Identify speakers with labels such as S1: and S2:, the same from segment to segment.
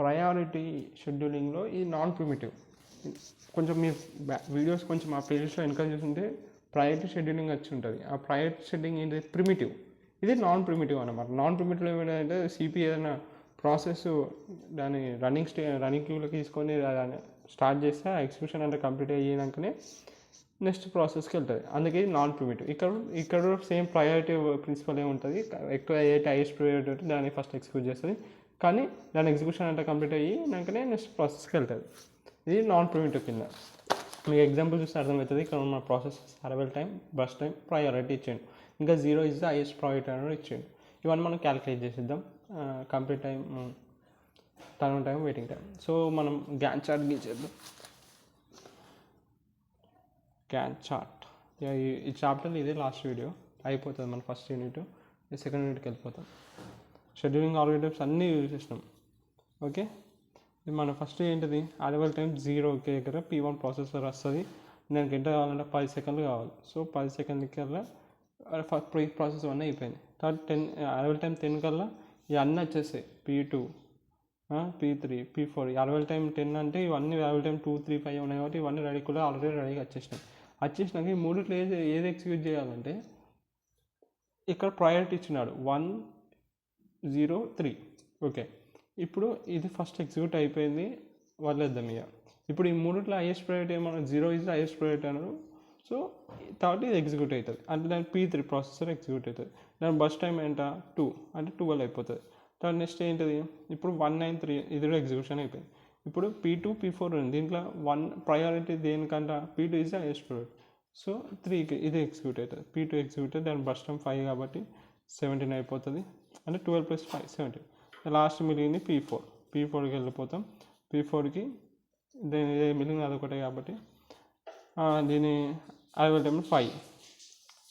S1: Priority షెడ్యూలింగ్లో ఇది non primitive. కొంచెం మీ videos కొంచెం ఆ ప్లేలిస్ట్లో ఎన్కరేజ్ చేస్తుంటే ప్రయారిటీ షెడ్యూలింగ్ వచ్చి ఉంటుంది. ఆ ప్రయారిటీ షెడ్యూలింగ్ ఏంటి? ప్రిమిటివ్. ఇది నాన్ ప్రిమిటివ్ అనమాట. నాన్ ప్రిమిటివ్ ఏమిటంటే సిపి ఏదైనా ప్రాసెస్ దాని రన్నింగ్ క్యూలోకి తీసుకొని స్టార్ట్ చేస్తే ఆ ఎగ్జిక్యూషన్ అంటే కంప్లీట్ అయ్యాకనే నెక్స్ట్ ప్రాసెస్కి వెళ్తుంది. అందుకే నాన్ ప్రిమిటివ్. ఇక్కడ సేమ్ ప్రయారిటీ ప్రిన్సిపల్ ఏముంటుంది, ఎక్కువ ఏదైతే హైయెస్ట్ ప్రయారిటీ ఉంటే దాన్ని ఫస్ట్ ఎగ్జిక్యూట్ చేస్తుంది, కానీ దాని ఎగ్జిక్యూషన్ అంటే కంప్లీట్ అయ్యాకనే నెక్స్ట్ ప్రాసెస్కి వెళ్తుంది. ఇది నాన్ ప్రిమిటివ్ కింద. మీకు ఎగ్జాంపుల్ చూస్తే అర్థమవుతుంది. ఇక్కడ ఉన్న process arrival time, bus time, priority ఇచ్చాడు. ఇంకా 0 ఇస్ ద హైయెస్ట్ ప్రయారిటీ అనేది ఇచ్చాడు. ఇవన్నీ మనం క్యాలిక్యులేట్ చేసేద్దాం. Complete time, turn time, waiting time. So మనం గ్యాన్ చార్ట్ గీసేద్దాం. గ్యాన్ చార్ట్ ఈ చాప్టర్ ఇదే లాస్ట్ వీడియో అయిపోతుంది. మన ఫస్ట్ యూనిట్ సెకండ్ యూనిట్కి వెళ్ళిపోతాం. షెడ్యూలింగ్ ఆల్గోరిథమ్స్ అన్నీ యూజ్ చేసినాం. ఓకే, మన ఫస్ట్ ఏంటిది? అరైవల్ టైం 0కి దగ్గర P1 ప్రాసెసర్ వస్తుంది. దానికి ఎంత కావాలంటే 10 సెకండ్లు కావాలి. సో 10 సెకండ్ల కల్లా ప్రీ ప్రాసెస్ 1 అయిపోయింది. తర్వాత అరైవల్ టైం 10 కల్లా ఇవన్నీ వచ్చేస్తాయి. P2, P3, P4. Arrival time 10 అంటే ఇవన్నీ అరైవల్ టైం 2, 3, 5 ఉన్నాయి కాబట్టి ఇవన్నీ రెడీ కూడా ఆల్రెడీ రెడీగా వచ్చేసినాక ఈ మూడిట్లో ఏది ఎగ్జిక్యూట్ చేయాలంటే ఇక్కడ ప్రయారిటీ ఇచ్చినాడు 1, 0, 3. ఓకే, ఇప్పుడు ఇది ఫస్ట్ ఎగ్జిక్యూట్ అయిపోయింది, వదిలేద్దాం ఇక. ఇప్పుడు ఈ మూడిట్లో హైయెస్ట్ ప్రయారిటీ ఏమన్నా 0 ఇస్ హైయెస్ట్ ప్రయారిటీ అన్నారు. సో తర్వాత ఇది ఎగ్జిక్యూట్ అవుతుంది, అంటే దాని P3 ప్రాసెసర్ ఎగ్జిక్యూట్ అవుతుంది. దాని బస్ టైం ఏంట 2 అంటే 12 అయిపోతుంది. తర్వాత నెక్స్ట్ ఏంటిది? ఇప్పుడు 193 ఇది కూడా ఎగ్జిక్యూషన్ అయిపోయింది. ఇప్పుడు P2, P4 ఉంది. దీంట్లో 1 ప్రయారిటీ దేనికంట? P2 is highest priority. So 3కి ఇది ఎగ్జిక్యూట్ అవుతుంది. P2 ఎగ్జిక్యూట్ అవుతుంది. దాని బస్ టైం 5 కాబట్టి 17 అయిపోతుంది. అంటే 12 + 5 17. లాస్ట్ మిగిలింది P4కి వెళ్ళిపోతాం. P4కి దీని మిగిలింది అదొకటే కాబట్టి దీని అరైవల్ టైం 5.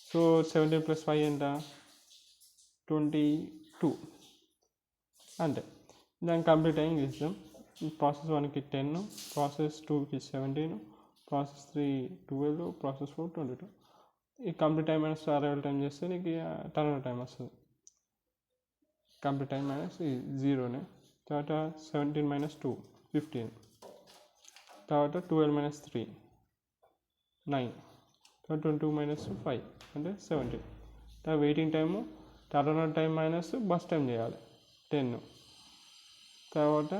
S1: సో 17 + 5 ఎంత? 22. అంతే. దాని కంప్లీట్ టైం ఇస్తాం. ప్రాసెస్ 1కి 10, ప్రాసెస్ 2కి 17, ప్రాసెస్ 3 12, ప్రాసెస్ 4 22. ఈ complete time minus arrival time చేస్తే నీకు టర్న్ టైం వస్తుంది. కంప్లీట్ టైం మైనస్ 0నే. తర్వాత 17 - 2 15. తర్వాత 12 - 3 9. తర్వాత 22 - 5 అంటే 17. తర్వాత waiting time, turn time minus bus time చేయాలి 10. తర్వాత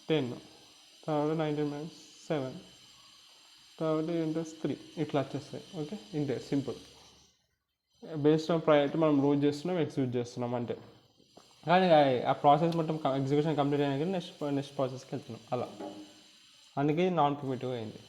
S1: 10. తర్వాత 19 - 7. తర్వాత ఏంటో 3. ఇట్లా వచ్చేస్తాయి. ఓకే, ఇంతే, సింపుల్. బేస్డ్ ఆన్ ప్రయారిటీ మనం రోజు చేస్తున్నాం, ఎగ్జిక్యూట్ చేస్తున్నాం అంటే. కానీ ఆ ప్రాసెస్ మొత్తం ఎగ్జిక్యూషన్ కంప్లీట్ అయినా కానీ నెక్స్ట్ ప్రాసెస్కి వెళ్తున్నాం అలా. అందుకే నాన్ ప్రిమిటివ్ అయింది.